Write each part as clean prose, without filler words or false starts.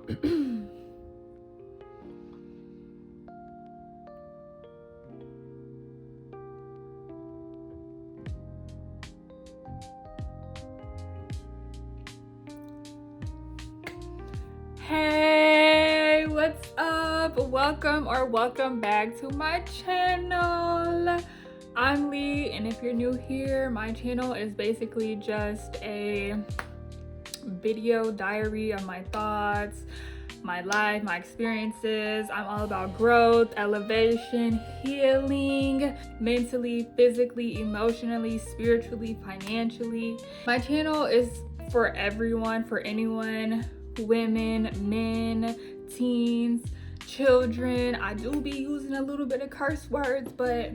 Hey, what's up? Welcome back to my channel. I'm Lee, and if you're new here, my channel is basically just a video diary of my thoughts, my life, my experiences. I'm all about growth, elevation, healing, mentally, physically, emotionally, spiritually, financially. My channel is for everyone, for anyone, women, men, teens, children. I do be using a little bit of curse words, but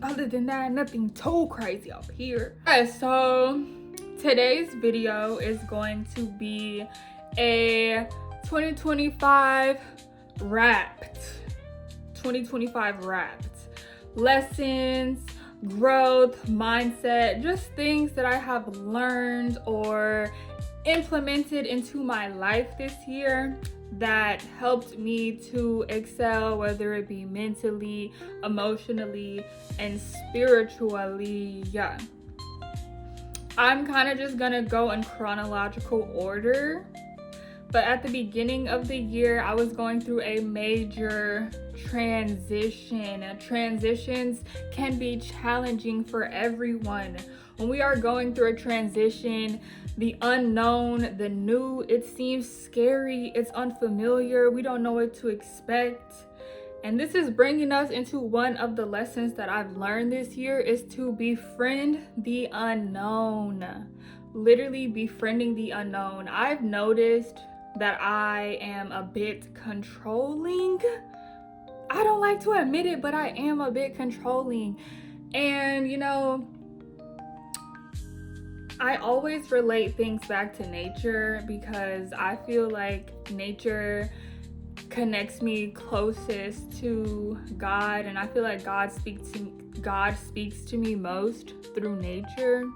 other than that, nothing too crazy up here. So today's video is going to be a 2025 wrapped lessons, growth, mindset, just things that I have learned or implemented into my life this year that helped me to excel, whether it be mentally, emotionally, and spiritually. Yeah, I'm kind of just gonna go in chronological order, but at the beginning of the year I was going through a major transition. Transitions can be challenging for everyone. When we are going through a transition, the unknown, the new, it seems scary, it's unfamiliar, we don't know what to expect. And this is bringing us into one of the lessons that I've learned this year, is to befriend the unknown. Literally befriending the unknown. I've noticed that I am a bit controlling. I don't like to admit it, but I am a bit controlling. And you know, I always relate things back to nature because I feel like nature connects me closest to God, and I feel like God speaks to me most through nature.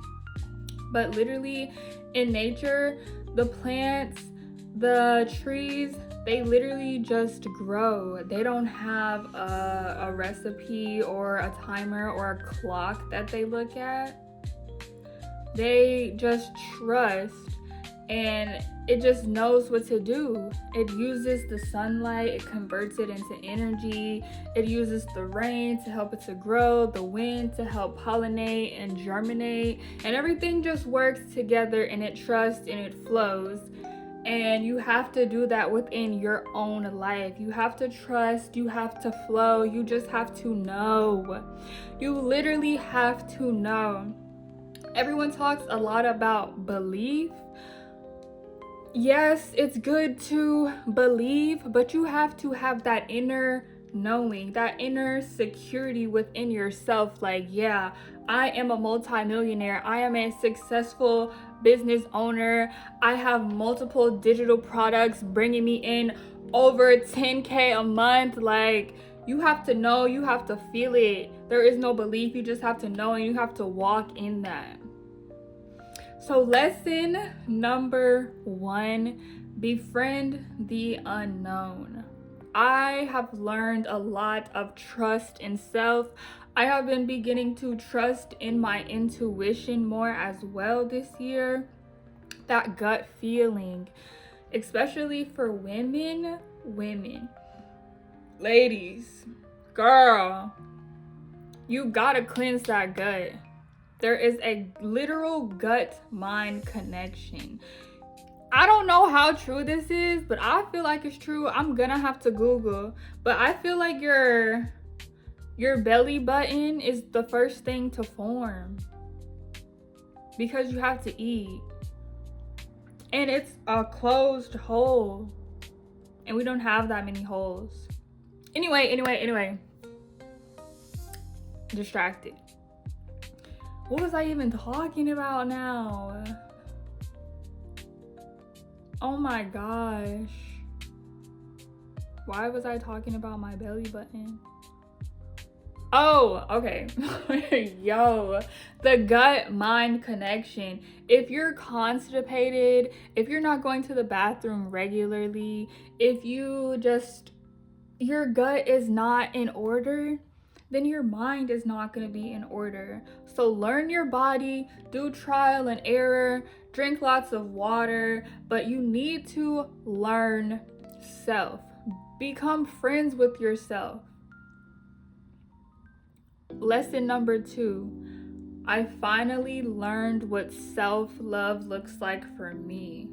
But literally in nature, the plants, the trees, they literally just grow. They don't have a recipe or a timer or a clock that they look at. They just trust, and it just knows what to do. It uses the sunlight, it converts it into energy. It uses the rain to help it to grow, the wind to help pollinate and germinate, and everything just works together, and it trusts and it flows. And you have to do that within your own life. You have to trust, you have to flow, you just have to know. You literally have to know. Everyone talks a lot about belief. Yes, it's good to believe, but you have to have that inner knowing, that inner security within yourself. Like, yeah, I am a multimillionaire. I am a successful business owner. I have multiple digital products bringing me in over 10K a month. Like, you have to know, you have to feel it. There is no belief. You just have to know, and you have to walk in that. So lesson number 1, befriend the unknown. I have learned a lot of trust in self. I have been beginning to trust in my intuition more as well this year. That gut feeling, especially for women. Ladies, girl, you gotta cleanse that gut. There is a literal gut-mind connection. I don't know how true this is, but I feel like it's true. I'm gonna have to Google. But I feel like your belly button is the first thing to form, because you have to eat. And it's a closed hole. And we don't have that many holes. Anyway. Distracted. What was I even talking about now? Oh my gosh. Why was I talking about my belly button? Oh, okay. Yo, the gut mind connection. If you're constipated, if you're not going to the bathroom regularly, if your gut is not in order, then your mind is not going to be in order. So learn your body, do trial and error, drink lots of water, but you need to learn self. Become friends with yourself. Lesson number 2. I finally learned what self-love looks like for me.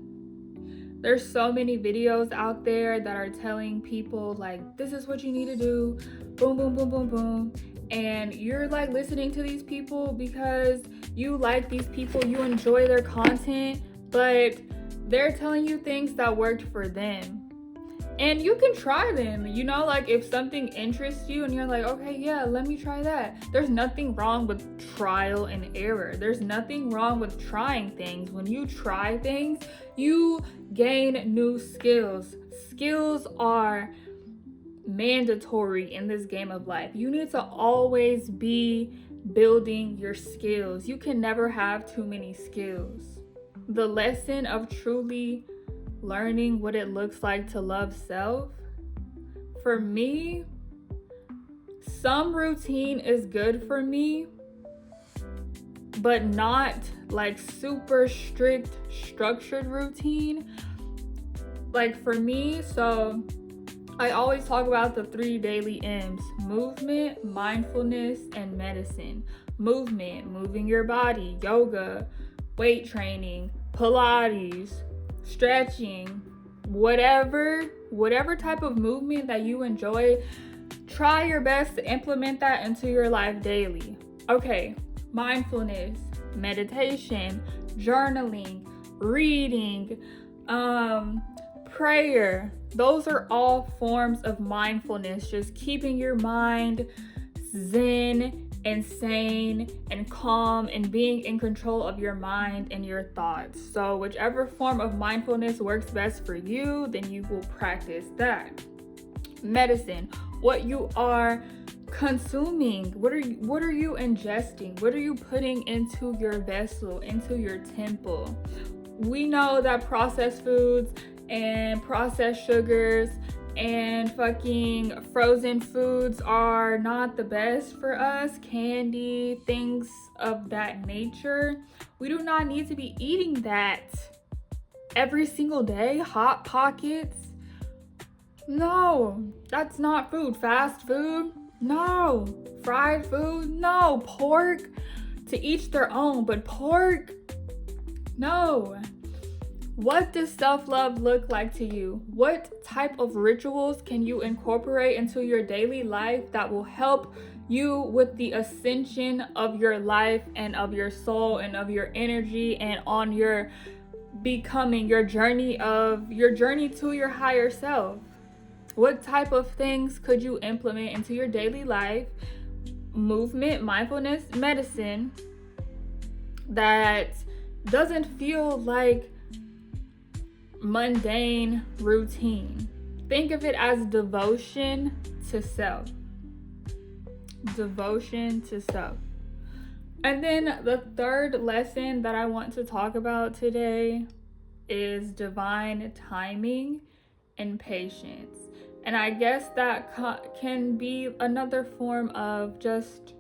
There's so many videos out there that are telling people like, this is what you need to do, boom, boom, boom, boom, boom. And you're like listening to these people because you like these people, you enjoy their content, but they're telling you things that worked for them. And you can try them, like if something interests you and you're like, okay, yeah, let me try that. There's nothing wrong with trial and error. There's nothing wrong with trying things. When you try things, you gain new skills. Skills are mandatory in this game of life. You need to always be building your skills. You can never have too many skills. The lesson of truly learning what it looks like to love self, for me, some routine is good for me, but not like super strict structured routine. Like for me, so I always talk about the 3 daily M's: movement, mindfulness, and medicine. Movement, moving your body, yoga, weight training, Pilates, stretching, whatever type of movement that you enjoy, try your best to implement that into your life daily. Okay, mindfulness, meditation, journaling, reading, prayer. Those are all forms of mindfulness, just keeping your mind zen and sane and calm and being in control of your mind and your thoughts. So whichever form of mindfulness works best for you, then you will practice that. Medicine, what you are consuming, what are you ingesting, what are you putting into your vessel, into your temple. We know that processed foods and processed sugars and fucking frozen foods are not the best for us. Candy, things of that nature. We do not need to be eating that every single day. Hot Pockets. No, that's not food. Fast food. No. Fried food. No. Pork. To each their own, but pork. No. What does self-love look like to you? What type of rituals can you incorporate into your daily life that will help you with the ascension of your life and of your soul and of your energy and on your becoming, your journey to your higher self? What type of things could you implement into your daily life? Movement, mindfulness, medicine that doesn't feel like mundane routine. Think of it as devotion to self. Devotion to self. And then the third lesson that I want to talk about today is divine timing and patience. And I guess that can be another form of just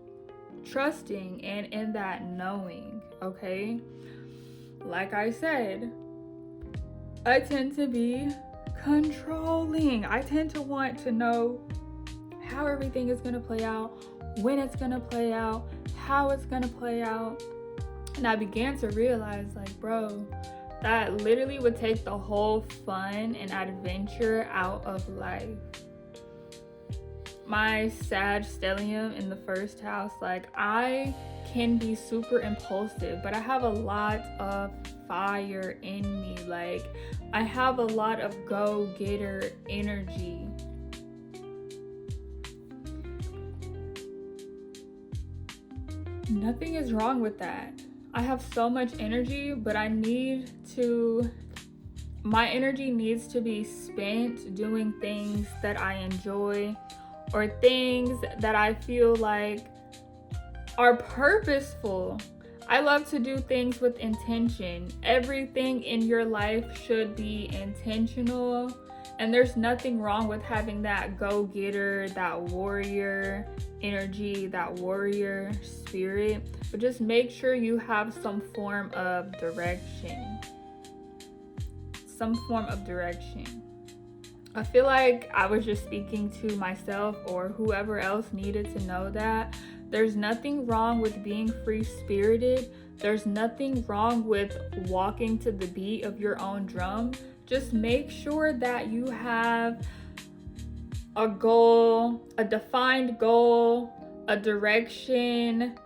trusting and in that knowing, okay? Like I said, I tend to be controlling. I tend to want to know how everything is going to play out, when it's going to play out, how it's going to play out. And I began to realize, like, bro, that literally would take the whole fun and adventure out of life. My Sag stellium in the first house, like, I can be super impulsive, but I have a lot of fire in me. Like, I have a lot of go-getter energy. Nothing is wrong with that. I have so much energy, but my energy needs to be spent doing things that I enjoy, or things that I feel like are purposeful. I love to do things with intention. Everything in your life should be intentional. And there's nothing wrong with having that go-getter, that warrior energy, that warrior spirit. But just make sure you have some form of direction. Some form of direction. I feel like I was just speaking to myself or whoever else needed to know that there's nothing wrong with being free-spirited. There's nothing wrong with walking to the beat of your own drum. Just make sure that you have a goal, a defined goal, a direction,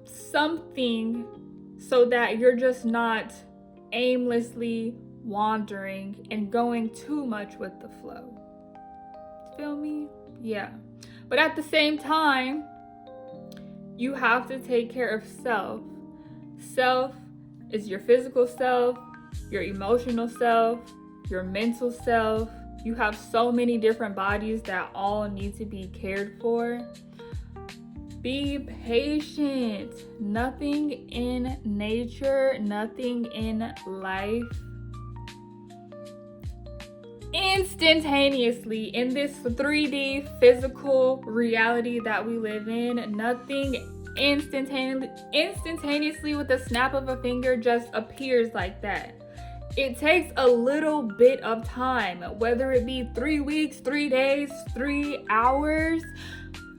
something so that you're just not aimlessly wandering and going too much with the flow. Feel me? Yeah. But at the same time, you have to take care of self. Self is your physical self, your emotional self, your mental self. You have so many different bodies that all need to be cared for. Be patient. Nothing in nature, nothing in life instantaneously in this 3D physical reality that we live in, nothing instantaneously with the snap of a finger just appears like that. It takes a little bit of time, whether it be 3 weeks, 3 days, 3 hours.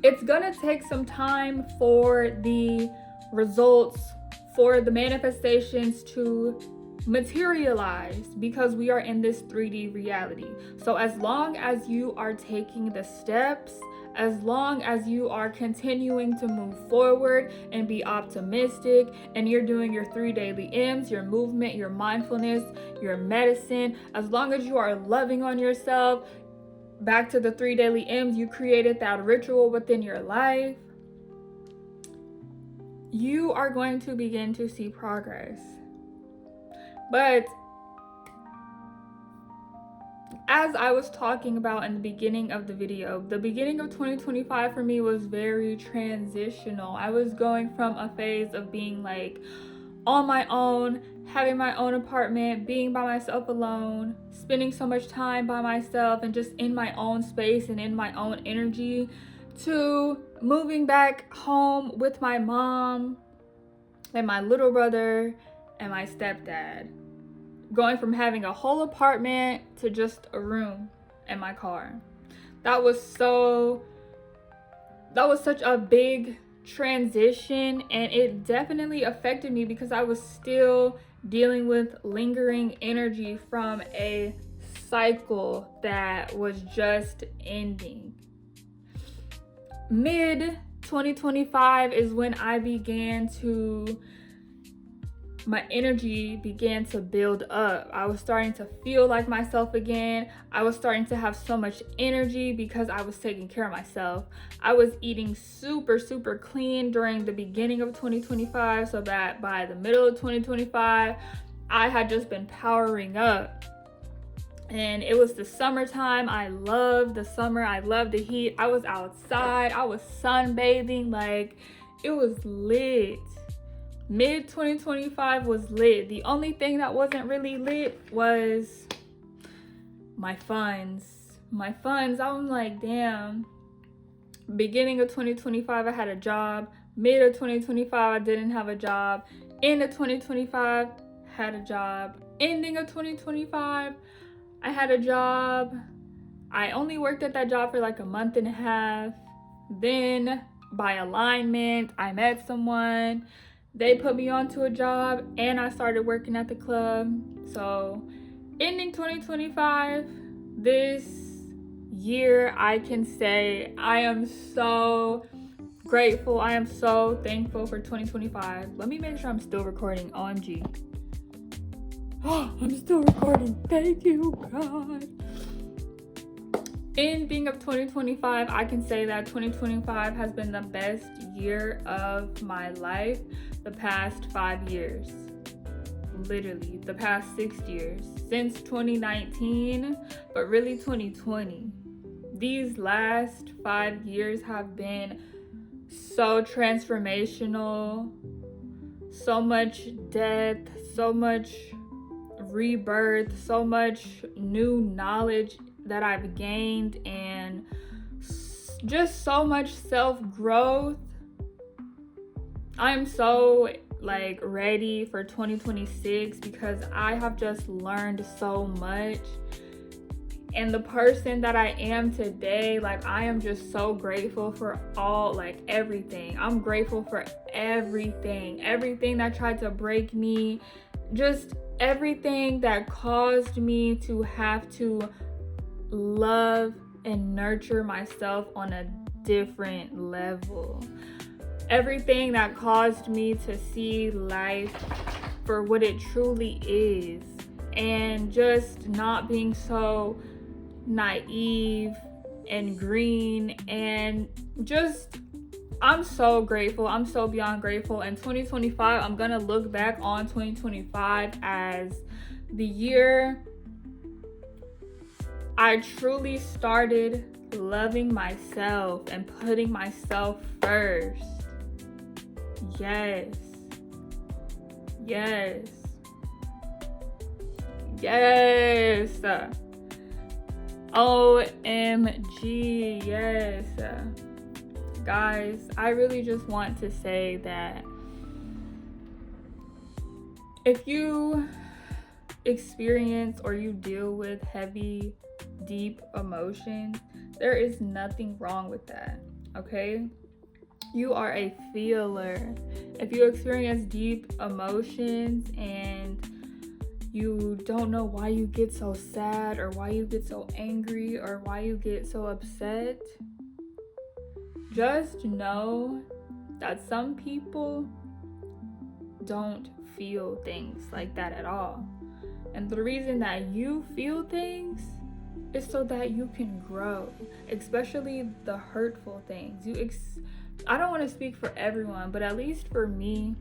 It's gonna take some time for the results, for the manifestations to materialize, because we are in this 3D reality. So as long as you are taking the steps, as long as you are continuing to move forward and be optimistic, and you're doing your 3 daily M's, your movement, your mindfulness, your medicine, as long as you are loving on yourself, back to the 3 daily M's, you created that ritual within your life, you are going to begin to see progress. But as I was talking about in the beginning of the video, the beginning of 2025 for me was very transitional. I was going from a phase of being like on my own, having my own apartment, being by myself alone, spending so much time by myself and just in my own space and in my own energy, to moving back home with my mom and my little brother and my stepdad. Going from having a whole apartment to just a room and my car. That was such a big transition, and it definitely affected me because I was still dealing with lingering energy from a cycle that was just ending. Mid 2025 is when my energy began to build up. I was starting to feel like myself again. I was starting to have so much energy because I was taking care of myself. I was eating super, super clean during the beginning of 2025, so that by the middle of 2025, I had just been powering up. And it was the summertime. I loved the summer. I loved the heat. I was outside. I was sunbathing. Like, it was lit. Mid 2025 was lit. The only thing that wasn't really lit was my funds. I'm like, damn. Beginning of 2025, I had a job. Mid of 2025, I didn't have a job. End of 2025, had a job. Ending of 2025, I had a job. I only worked at that job for like a month and a half. Then, by alignment, I met someone. They put me onto a job and I started working at the club. So ending 2025, this year, I can say I am so grateful. I am so thankful for 2025. Let me make sure I'm still recording. OMG. Oh, I'm still recording. Thank you, God. Ending of 2025, I can say that 2025 has been the best year of my life. The past 5 years, literally the past 6 years, since 2019, but really 2020. these last 5 years have been so transformational. So much death, so much rebirth, so much new knowledge that I've gained, and just so much self-growth. I'm so ready for 2026 because I have just learned so much. And the person that I am today, I am just so grateful for everything. I'm grateful for everything that tried to break me, just everything that caused me to have to love and nurture myself on a different level. Everything that caused me to see life for what it truly is, and just not being so naive and green, and just I'm so grateful. I'm so beyond grateful. And 2025, I'm gonna look back on 2025 as the year I truly started loving myself and putting myself first. Yes. OMG, yes. Guys, I really just want to say that if you experience or you deal with heavy, deep emotions, there is nothing wrong with that, okay? You are a feeler. If you experience deep emotions and you don't know why you get so sad or why you get so angry or why you get so upset, just know that some people don't feel things like that at all. And the reason that you feel things is so that you can grow, especially the hurtful things. I don't want to speak for everyone, but at least for me,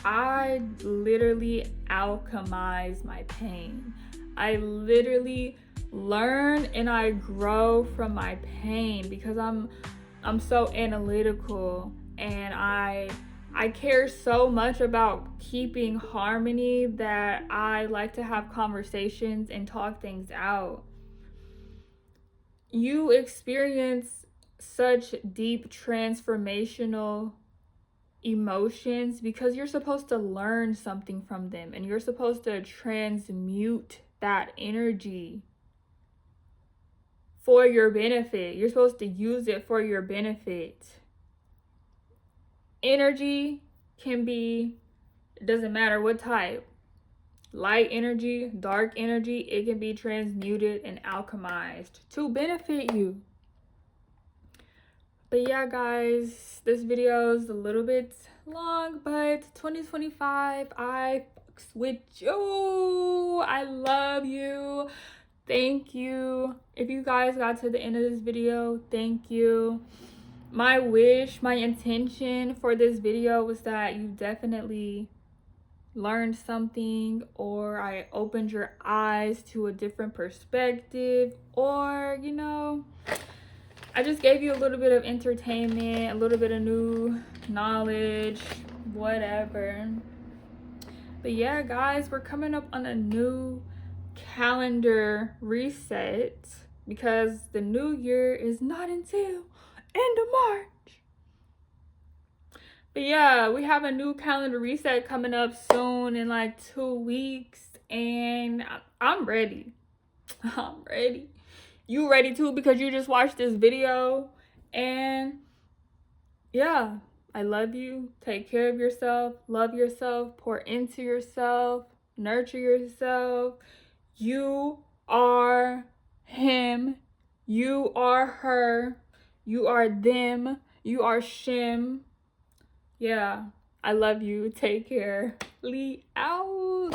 I literally alchemize my pain. I literally learn and I grow from my pain because I'm so analytical, and I care so much about keeping harmony that I like to have conversations and talk things out. You experience such deep transformational emotions because you're supposed to learn something from them, and you're supposed to transmute that energy for your benefit. You're supposed to use it for your benefit. Energy can be, it doesn't matter what type, light energy, dark energy, it can be transmuted and alchemized to benefit you. But yeah, guys, this video is a little bit long, but 2025, I fucks with you. I love you. Thank you. If you guys got to the end of this video, thank you. My wish, my intention for this video was that you definitely learned something, or I opened your eyes to a different perspective, or I just gave you a little bit of entertainment, a little bit of new knowledge, whatever. But yeah, guys, we're coming up on a new calendar reset because the new year is not until end of March. But yeah, we have a new calendar reset coming up soon in 2 weeks, and I'm ready. I'm ready. You ready too, because you just watched this video. And yeah, I love you. Take care of yourself, love yourself, pour into yourself, nurture yourself. You are him, you are her, you are them, you are shim. Yeah, I love you. Take care. Lee out.